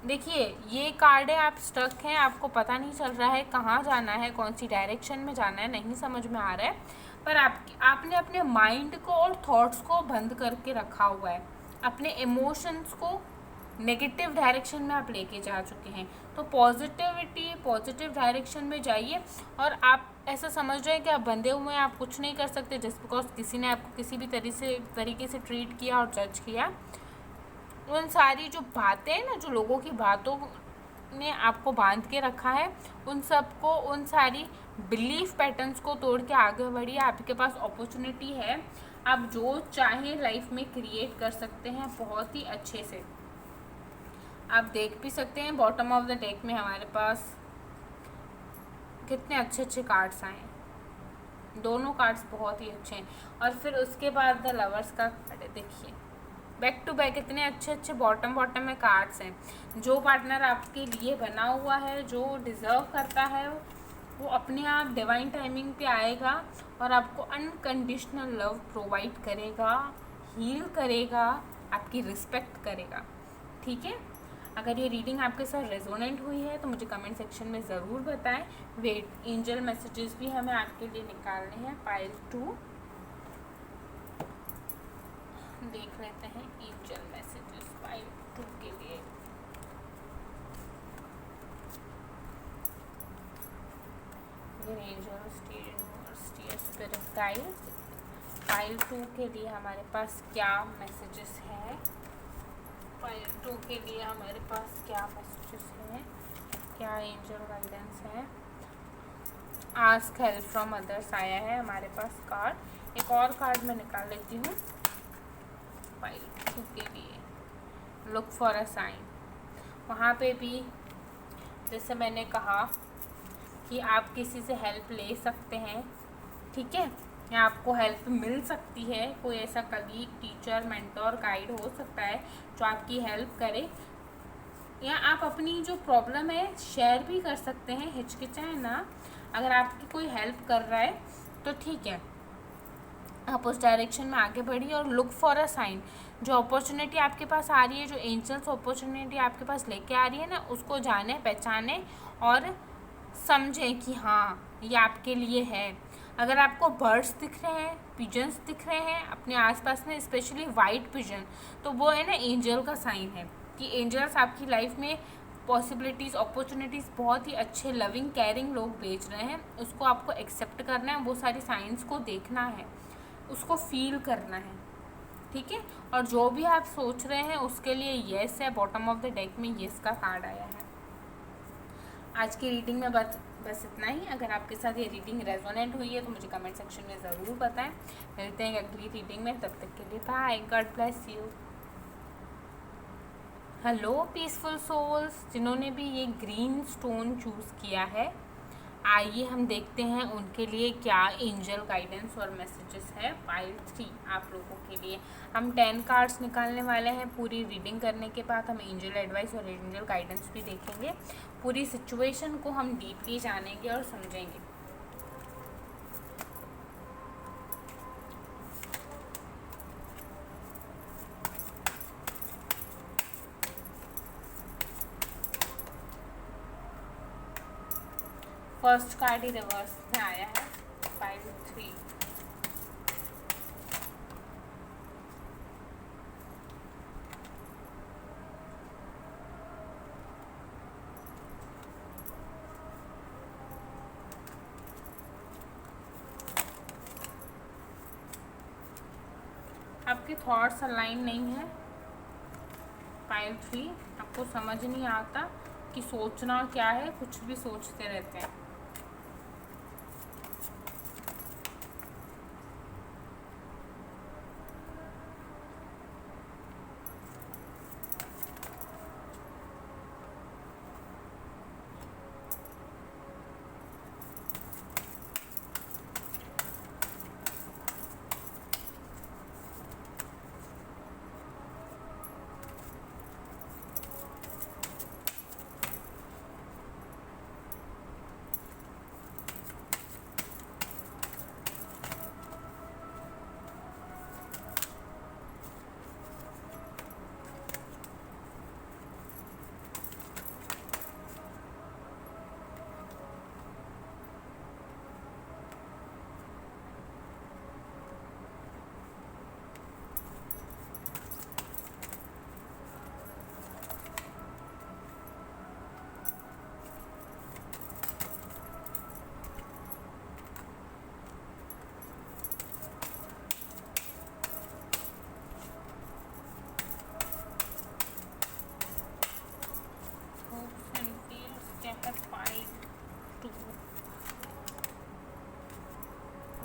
Speaker 1: देखिए, ये कार्ड है, आप स्टक हैं, आपको पता नहीं चल रहा है कहाँ जाना है, कौन सी डायरेक्शन में जाना है, नहीं समझ में आ रहा है, पर आपने अपने माइंड को और थॉट्स को बंद करके रखा हुआ है, अपने इमोशंस को नेगेटिव डायरेक्शन में आप लेके जा चुके हैं। तो पॉजिटिव डायरेक्शन में जाइए, और आप ऐसा समझ रहे हैं कि आप बंधे हुए हैं, आप कुछ नहीं कर सकते जस्ट बिकॉज किसी ने आपको किसी भी तरीके से ट्रीट किया और जज किया। उन सारी जो बातें हैं ना, जो लोगों की बातों ने आपको बांध के रखा है, उन सबको, उन सारी बिलीफ पैटर्न्स को तोड़ के आगे बढ़िए। आपके पास अपॉर्चुनिटी है, आप जो चाहें लाइफ में क्रिएट कर सकते हैं बहुत ही अच्छे से। आप देख भी सकते हैं बॉटम ऑफ द डेक में हमारे पास कितने अच्छे अच्छे कार्ड्स आए हैं। दोनों कार्ड्स बहुत ही अच्छे हैं। और फिर उसके बाद द लवर्स का कार्ड है, देखिए बैक टू बैक इतने अच्छे अच्छे बॉटम बॉटम में कार्ड्स हैं। जो पार्टनर आपके लिए बना हुआ है, जो डिज़र्व करता है, वो अपने आप डिवाइन टाइमिंग पे आएगा और आपको अनकंडीशनल लव प्रोवाइड करेगा, हील करेगा, आपकी रिस्पेक्ट करेगा। ठीक है, अगर ये रीडिंग आपके साथ रेजोनेंट हुई है तो मुझे कमेंट सेक्शन में ज़रूर बताएं। वेट, एंजल मैसेजेस भी हमें आपके लिए निकालने हैं। पाइल 2 देख लेते हैं एंजल मैसेजेस पाइल 2 के लिए। एंजल स्पिरिट गाइड पाइल 2 के लिए हमारे पास क्या मैसेजेस हैं? पाइल 2 के लिए हमारे पास क्या मैसेजेस हैं, क्या एंजल गाइडेंस है? आस्क हेल्प फ्रॉम अदर्स आया है हमारे पास कार्ड। एक और कार्ड मैं निकाल लेती हूँ पाइल 2 के लिए। Look for a sign. वहाँ पे भी जैसे मैंने कहा कि आप किसी से हेल्प ले सकते हैं, ठीक है, या आपको हेल्प मिल सकती है। कोई ऐसा कलीग, टीचर, मेंटोर, गाइड हो सकता है जो आपकी हेल्प करे, या आप अपनी जो प्रॉब्लम है शेयर भी कर सकते हैं। हिचकिचाएं ना, अगर आपकी कोई हेल्प कर रहा है तो ठीक है, आप उस डायरेक्शन में आगे बढ़िए और लुक फॉर अ साइन। जो अपॉर्चुनिटी आपके पास आ रही है, जो एंजल्स अपॉर्चुनिटी आपके पास लेके आ रही है ना, उसको जाने, पहचाने और समझें कि हाँ ये आपके लिए है। अगर आपको बर्ड्स दिख रहे हैं, पिजन्स दिख रहे हैं अपने आसपास में, स्पेशली वाइट पिजन, तो वो है ना एंजल का साइन है कि एंजल्स आपकी लाइफ में पॉसिबिलिटीज़, अपॉर्चुनिटीज़, बहुत ही अच्छे लविंग केयरिंग लोग भेज रहे हैं। उसको आपको एक्सेप्ट करना है, वो सारी साइंस को देखना है, उसको फील करना है। ठीक है, और जो भी आप सोच रहे हैं उसके लिए येस है। बॉटम ऑफ द डेक में येस का कार्ड आया है। आज की रीडिंग में बस इतना ही। अगर आपके साथ ये रीडिंग रेजोनेंट हुई है तो मुझे कमेंट सेक्शन में ज़रूर बताएं। मिलते हैं अगली रीडिंग में, तब तक के लिए bye, God bless you. Hello peaceful souls, जिन्होंने भी ये ग्रीन स्टोन चूज़ किया है, आइए हम देखते हैं उनके लिए क्या एंजल गाइडेंस और मैसेजेस है। पाइल 3 आप लोगों के लिए हम 10 कार्ड्स निकालने वाले हैं। पूरी रीडिंग करने के बाद हम एंजल एडवाइस और एंजल गाइडेंस भी देखेंगे। पूरी सिचुएशन को हम डीपली जानेंगे और समझेंगे। फर्स्ट कार्ड ही रिवर्स में आया है, पाइल 3। आपके थॉट्स अलाइन नहीं है। पाइल 3 आपको समझ नहीं आता कि सोचना क्या है, कुछ भी सोचते रहते हैं।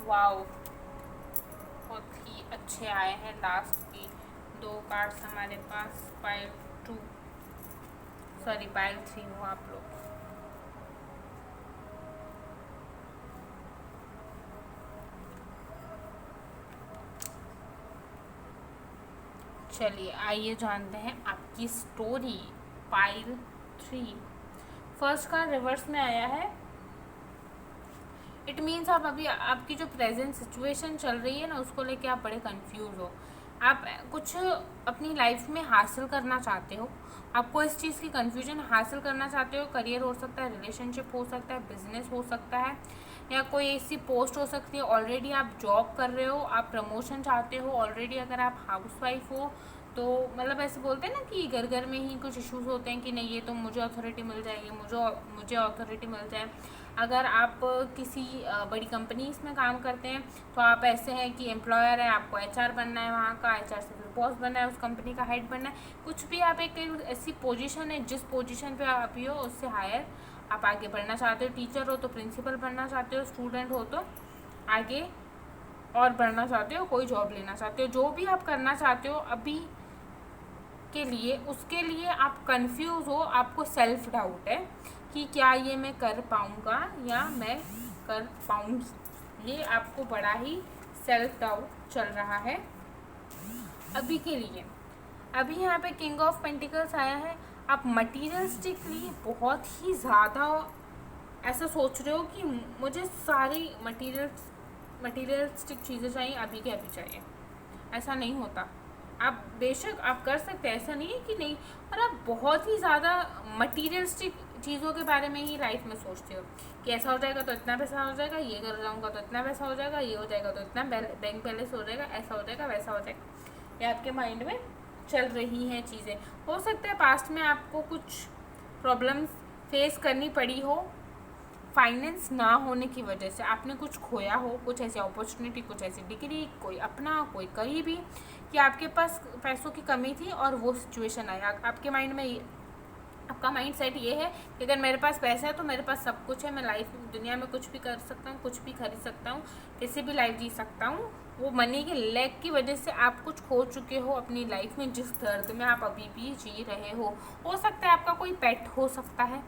Speaker 1: वाओ, बहुत ही अच्छे आए हैं। लास्ट की 2 कार्ड्स हमारे पास, पाइल 2 सॉरी पायल 3 हो आप लोग। चलिए आइए जानते हैं आपकी story. Pile 3 first card reverse में आया है। इट मीन्स आप अभी आपकी जो प्रेजेंट सिचुएशन चल रही है ना, उसको लेके आप बड़े कंफ्यूज हो। आप कुछ अपनी लाइफ में हासिल करना चाहते हो, आपको इस चीज़ की कंफ्यूजन, हासिल करना चाहते हो। करियर हो सकता है, रिलेशनशिप हो सकता है, बिजनेस हो सकता है, या कोई ऐसी पोस्ट हो सकती है। ऑलरेडी आप जॉब कर रहे हो, आप प्रमोशन चाहते हो। ऑलरेडी अगर आप हाउसवाइफ हो तो मतलब ऐसे बोलते हैं ना कि घर घर में ही कुछ इश्यूज होते हैं कि नहीं ये तो मुझे अथॉरिटी मिल जाएगी, मुझे अथॉरिटी मिल जाए। अगर आप किसी बड़ी कंपनीज में काम करते हैं तो आप ऐसे हैं कि एम्प्लॉयर है, आपको एचआर बनना है, वहाँ का एचआर से फिर बॉस बनना है, उस कंपनी का हेड बनना है। कुछ भी आप एक ऐसी पोजीशन है, जिस पोजीशन पे आप ही हो उससे हायर आप आगे बढ़ना चाहते हो। टीचर हो तो प्रिंसिपल बनना चाहते हो, स्टूडेंट हो तो आगे और बढ़ना चाहते हो, कोई जॉब लेना चाहते हो। जो भी आप करना चाहते हो अभी के लिए, उसके लिए आप कंफ्यूज हो, आपको सेल्फ डाउट है कि क्या ये मैं कर पाऊँगा या मैं कर पाऊँगी। ये आपको बड़ा ही सेल्फ डाउट चल रहा है अभी के लिए। अभी यहाँ पे किंग ऑफ पेंटिकल्स आया है। आप मटीरियलिस्टिकली बहुत ही ज़्यादा ऐसा सोच रहे हो कि मुझे सारी मटीरियलिस्टिक चीज़ें चाहिए, अभी के अभी चाहिए। ऐसा नहीं होता। आप बेशक आप कर सकते हैं, ऐसा नहीं है कि नहीं, पर आप बहुत ही ज़्यादा मटीरियलिस्टिक चीज़ों के बारे में ही लाइफ में सोचते हो कि ऐसा हो जाएगा तो इतना पैसा हो जाएगा, ये कर जाऊँगा तो इतना पैसा हो जाएगा, ये हो जाएगा तो इतना बैंक बैलेंस हो जाएगा, ऐसा हो जाएगा, वैसा हो जाएगा। ये आपके माइंड में चल रही हैं चीज़ें। हो सकता है पास्ट में आपको कुछ प्रॉब्लम्स फेस करनी पड़ी हो, फाइनेंस ना होने की वजह से आपने कुछ खोया हो, कुछ ऐसी अपॉर्चुनिटी, कुछ ऐसी डिग्री, कोई अपना, कोई कहीं भी, कि आपके पास पैसों की कमी थी और वो सिचुएशन आया। आपके माइंड में आपका माइंड सेट ये है कि अगर मेरे पास पैसा है तो मेरे पास सब कुछ है, मैं लाइफ दुनिया में कुछ भी कर सकता हूँ, कुछ भी खरीद सकता हूँ, किसी भी लाइफ जी सकता हूँ। वो मनी के लैक की वजह से आप कुछ खो चुके हो अपनी लाइफ में, जिस दर्द में आप अभी भी जी रहे हो सकता है आपका कोई पेट हो सकता है,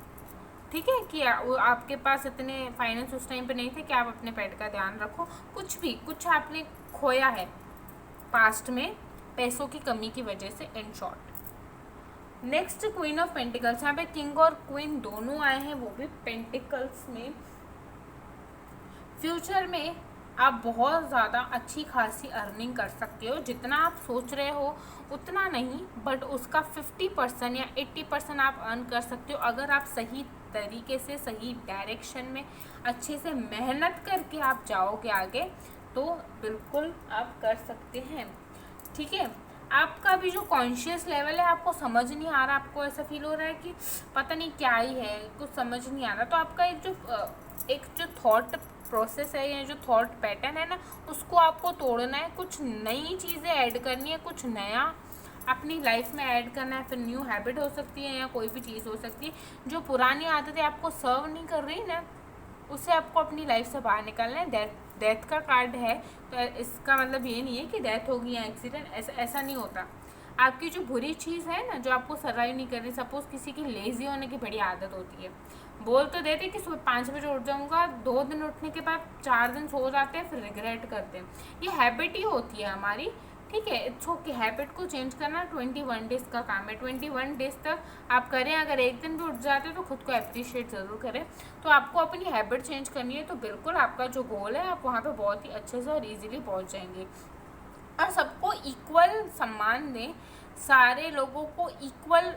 Speaker 1: ठीक है, कि आपके पास इतने फाइनेंस उस टाइम पे नहीं थे कि आप अपने पेट का ध्यान रखो। कुछ आपने खोया है पास्ट में पैसों की कमी की वजह से, in short. Next queen of pentacles, यहाँ पे किंग और क्वीन दोनों आए हैं, वो भी पेंटिकल्स में। फ्यूचर में आप बहुत ज़्यादा अच्छी खासी अर्निंग कर सकते हो। जितना आप सोच रहे हो उतना नहीं, बट उसका 50% या 80% आप अर्न कर सकते हो अगर आप सही तरीके से, सही डायरेक्शन में अच्छे से मेहनत करके आप जाओगे आगे, तो बिल्कुल आप कर सकते हैं, ठीक है। आपका भी जो कॉन्शियस लेवल है, आपको समझ नहीं आ रहा, आपको ऐसा फील हो रहा है कि पता नहीं क्या ही है, कुछ समझ नहीं आ रहा, तो आपका एक जो थॉट प्रोसेस है या जो थॉट पैटर्न है ना, उसको आपको तोड़ना है, कुछ नई चीज़ें ऐड करनी है, कुछ नया अपनी लाइफ में ऐड करना है। फिर न्यू हैबिट हो सकती है या कोई भी चीज़ हो सकती है। जो पुरानी आदतें आपको सर्व नहीं कर रही ना, उसे आपको अपनी लाइफ से बाहर निकालना है। डेथ का कार्ड है, तो इसका मतलब ये नहीं है कि डेथ होगी या एक्सीडेंट, ऐसा नहीं होता। आपकी जो बुरी चीज़ है ना, जो आपको सर्वाइव नहीं कर रही, सपोज़ किसी की लेज़ी होने की बड़ी आदत होती है, बोल तो देते कि सुबह 5 बजे उठ जाऊँगा, 2 दिन उठने के बाद 4 दिन सो जाते हैं, फिर रिग्रेट करते हैं। ये हैबिट ही होती है हमारी, ठीक है। इट्स ओके, हैबिट को चेंज करना 21 डेज़ का काम है। 21 डेज़ तक आप करें, अगर एक दिन भी उठ जाते हैं तो खुद को अप्रिशिएट ज़रूर करें। तो आपको अपनी हैबिट चेंज करनी है, तो बिल्कुल आपका जो गोल है, आप वहाँ पे बहुत ही अच्छे से और ईजिली पहुँच जाएंगे। और सबको इक्वल सम्मान दें, सारे लोगों को इक्वल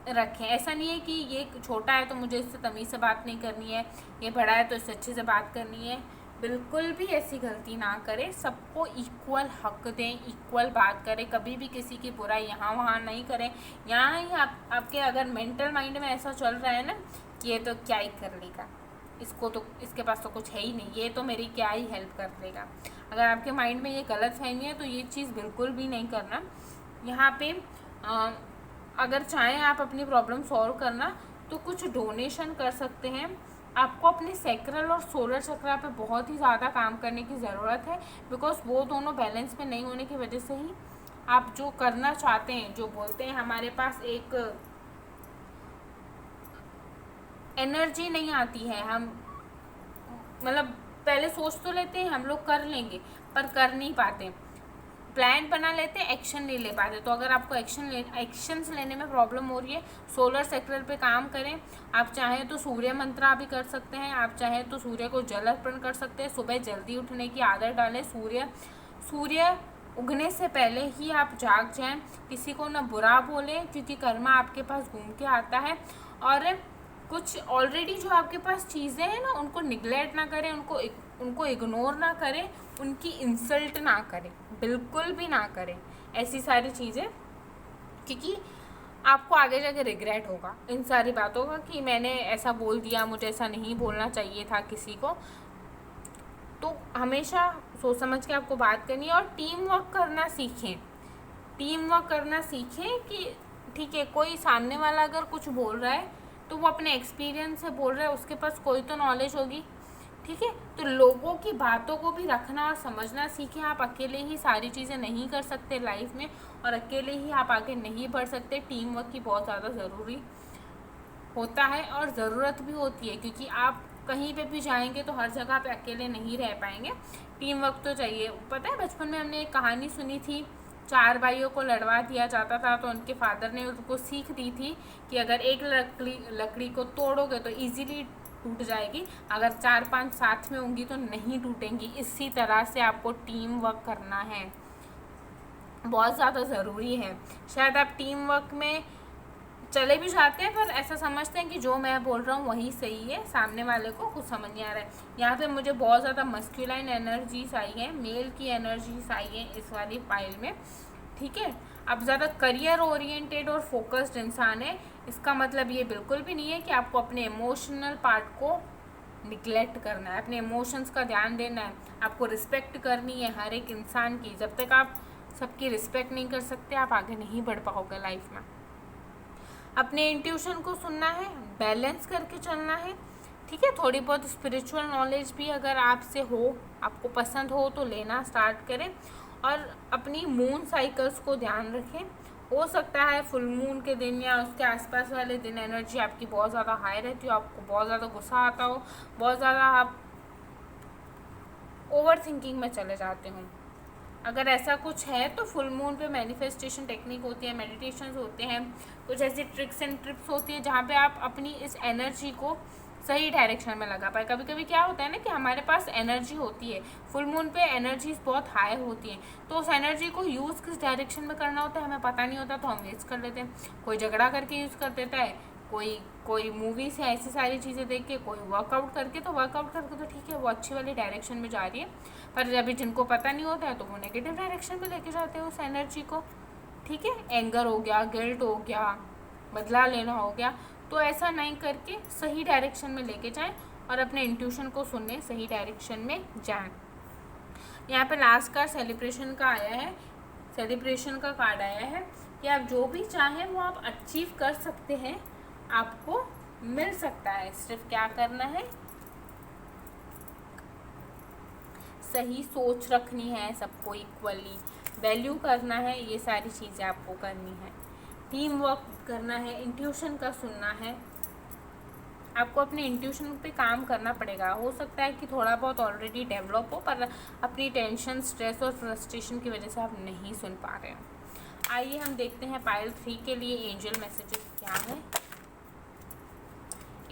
Speaker 1: रखें। ऐसा नहीं है कि ये छोटा है तो मुझे इससे तमीज़ से बात नहीं करनी है, ये बड़ा है तो इससे अच्छे से बात करनी है। बिल्कुल भी ऐसी गलती ना करें, सबको इक्वल हक दें, इक्वल बात करें, कभी भी किसी की बुराई यहाँ वहाँ नहीं करें। यहाँ ही आपके अगर मेंटल माइंड में ऐसा चल रहा है ना कि ये तो क्या ही कर लेगा, इसको तो, इसके पास तो कुछ है ही नहीं, ये तो मेरी क्या ही हेल्प कर देगा, अगर आपके माइंड में ये गलत फहमी है तो ये चीज़ बिल्कुल भी नहीं करना। यहाँ पे अगर चाहें आप अपनी प्रॉब्लम सॉल्व करना तो कुछ डोनेशन कर सकते हैं। आपको अपने सैक्रल और सोलर चक्रा पे बहुत ही ज़्यादा काम करने की ज़रूरत है, बिकॉज वो दोनों बैलेंस में नहीं होने की वजह से ही आप जो करना चाहते हैं, जो बोलते हैं हमारे पास एक, एनर्जी नहीं आती है। हम मतलब पहले सोच तो लेते हैं हम लोग कर लेंगे, पर कर नहीं पाते। प्लान बना लेते हैं, एक्शन नहीं ले पाते। तो अगर आपको एक्शंस लेने में प्रॉब्लम हो रही है, सोलर सेक्टर पे काम करें। आप चाहें तो सूर्य मंत्रा भी कर सकते हैं, आप चाहें तो सूर्य को जल अर्पण कर सकते हैं। सुबह जल्दी उठने की आदत डालें। सूर्य उगने से पहले ही आप जाग जाएं। किसी को ना बुरा बोलें, क्योंकि कर्मा आपके पास घूम के आता है। और कुछ ऑलरेडी जो आपके पास चीज़ें हैं ना, उनको निगलेक्ट ना करें, उनको इग्नोर ना करें, उनकी इंसल्ट ना करें, बिल्कुल भी ना करें ऐसी सारी चीज़ें, क्योंकि आपको आगे जाके रिग्रेट होगा इन सारी बातों का कि मैंने ऐसा बोल दिया, मुझे ऐसा नहीं बोलना चाहिए था किसी को। तो हमेशा सोच समझ के आपको बात करनी है। और टीम वर्क करना सीखें। टीम वर्क करना सीखें कि ठीक है, कोई सामने वाला अगर कुछ बोल रहा है तो वो अपने एक्सपीरियंस से बोल रहा है, उसके पास कोई तो नॉलेज होगी, ठीक है। तो लोगों की बातों को भी रखना और समझना सीखें। आप अकेले ही सारी चीज़ें नहीं कर सकते लाइफ में, और अकेले ही आप आगे नहीं बढ़ सकते। टीम वर्क की बहुत ज़्यादा ज़रूरी होता है और ज़रूरत भी होती है, क्योंकि आप कहीं पे भी जाएंगे तो हर जगह पे अकेले नहीं रह पाएंगे। टीम वर्क तो चाहिए। पता है, बचपन में हमने एक कहानी सुनी थी, 4 भाइयों को लड़वा दिया जाता था, तो उनके फादर ने उनको सीख दी थी कि अगर एक लकड़ी को तोड़ोगे तो इजीली टूट जाएगी, अगर 4-5 साथ में होंगी तो नहीं टूटेंगी। इसी तरह से आपको टीम वर्क करना है, बहुत ज़्यादा ज़रूरी है। शायद आप टीम वर्क में चले भी जाते हैं, पर ऐसा समझते हैं कि जो मैं बोल रहा हूँ वही सही है, सामने वाले को कुछ समझ नहीं आ रहा है। यहाँ पे मुझे बहुत ज़्यादा मस्कुलाइन एनर्जीज आई हैं, मेल की एनर्जीज आई हैं इस वाली फाइल में, ठीक है। अब ज़्यादा करियर ओरिएंटेड और फोकस्ड इंसान है। इसका मतलब ये बिल्कुल भी नहीं है कि आपको अपने इमोशनल पार्ट को निगलेक्ट करना है, अपने इमोशंस का ध्यान देना है, आपको रिस्पेक्ट करनी है हर एक इंसान की। जब तक आप सबकी रिस्पेक्ट नहीं कर सकते, आप आगे नहीं बढ़ पाओगे लाइफ में। अपने इंट्यूशन को सुनना है, बैलेंस करके चलना है, ठीक है। थोड़ी बहुत स्पिरिचुअल नॉलेज भी अगर आपसे हो, आपको पसंद हो, तो लेना स्टार्ट करें। और अपनी मून साइकिल्स को ध्यान रखें। हो सकता है फुल मून के दिन या उसके आसपास वाले दिन एनर्जी आपकी बहुत ज़्यादा हाई रहती हो, आपको बहुत ज़्यादा गुस्सा आता हो, बहुत ज़्यादा आप ओवर थिंकिंग में चले जाते हो। अगर ऐसा कुछ है तो फुल मून पे मैनिफेस्टेशन टेक्निक होती है, मेडिटेशंस होते हैं, कुछ ऐसी ट्रिक्स एंड ट्रिप्स होती है जहाँ पे आप अपनी इस एनर्जी को सही डायरेक्शन में लगा पाए। कभी कभी क्या होता है ना कि हमारे पास एनर्जी होती है, फुल मून पे एनर्जीज बहुत हाई होती हैं, तो उस एनर्जी को यूज़ किस डायरेक्शन में करना होता है हमें पता नहीं होता, तो हम वेस्ट कर लेते हैं। कोई झगड़ा करके यूज़ कर देता है, कोई मूवीज है ऐसी सारी चीज़ें देख के, कोई वर्कआउट करके। तो वर्कआउट करके तो ठीक है, वो अच्छी वाली डायरेक्शन में जा रही है, पर अभी जिनको पता नहीं होता है तो वो नेगेटिव डायरेक्शन में लेके जाते हैं उस एनर्जी को, ठीक है। एंगर हो गया, गिल्ट हो गया, बदला लेना हो गया। तो ऐसा नहीं करके सही डायरेक्शन में लेके जाएं और अपने इंट्यूशन को सुनने, सही डायरेक्शन में जाएं। यहाँ पे लास्ट कार्ड सेलिब्रेशन का आया है, सेलिब्रेशन का कार्ड आया है कि आप जो भी चाहें वो आप अचीव कर सकते हैं, आपको मिल सकता है। सिर्फ क्या करना है, सही सोच रखनी है, सबको इक्वली वैल्यू करना है, ये सारी चीज़ें आपको करनी है। टीम वर्क करना है, इंट्यूशन का सुनना है, आपको अपने इंट्यूशन पे काम करना पड़ेगा। हो सकता है कि थोड़ा बहुत ऑलरेडी डेवलप हो, पर अपनी टेंशन, स्ट्रेस और फ्रस्ट्रेशन की वजह से आप नहीं सुन पा रहे हैं। आइए हम देखते हैं पाइल 3 के लिए एंजल मैसेजेस क्या है।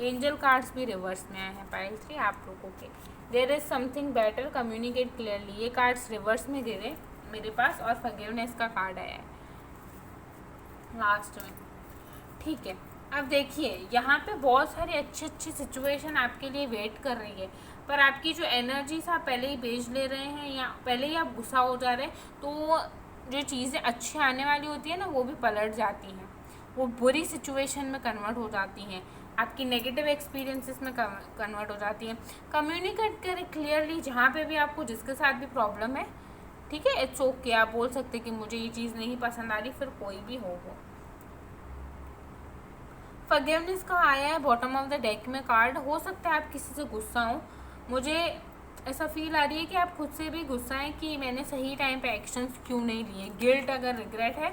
Speaker 1: एंजल कार्ड्स भी रिवर्स में आए हैं पाइल 3 आप लोगों के। There is something better, communicate clearly, ये कार्ड्स रिवर्स में गिरे मेरे पास, और फॉरगिवनेस का कार्ड आया है लास्ट में, ठीक है। अब देखिए यहाँ पे बहुत सारी अच्छी सिचुएशन आपके लिए वेट कर रही है, पर आपकी जो एनर्जीज आप पहले ही बेच ले रहे हैं या पहले ही आप गुस्सा हो जा रहे हैं, तो जो चीज़ें अच्छी आने वाली होती है ना, वो भी पलट जाती हैं, वो बुरी सिचुएशन में कन्वर्ट हो जाती हैं, आपकी नेगेटिव एक्सपीरियंसेस में कन्वर्ट हो जाती हैं। कम्युनिकेट करें क्लियरली, जहाँ पे भी आपको जिसके साथ भी प्रॉब्लम है, ठीक है। इट्स ओके, आप बोल सकते हैं कि मुझे ये चीज़ नहीं पसंद आ रही, फिर कोई भी हो वो। फॉरगिवनेस का आया है बॉटम ऑफ द डेक में कार्ड। हो सकता है आप किसी से गुस्सा हो, मुझे ऐसा फील आ रही है कि आप खुद से भी गुस्सा हैं कि मैंने सही टाइम पे एक्शंस क्यों नहीं लिए। गिल्ट अगर रिग्रेट है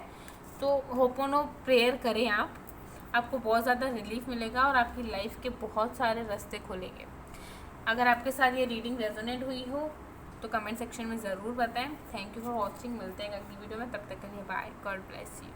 Speaker 1: तो होपोनो प्रेयर करें आप। आपको बहुत ज़्यादा रिलीफ मिलेगा और आपकी लाइफ के बहुत सारे रास्ते खुलेंगे। अगर आपके साथ ये रीडिंग रेजोनेट हुई हो तो कमेंट सेक्शन में ज़रूर बताएं। Thank you for watching. मिलते हैं अगली वीडियो में, तब तक के लिए बाय। God bless you.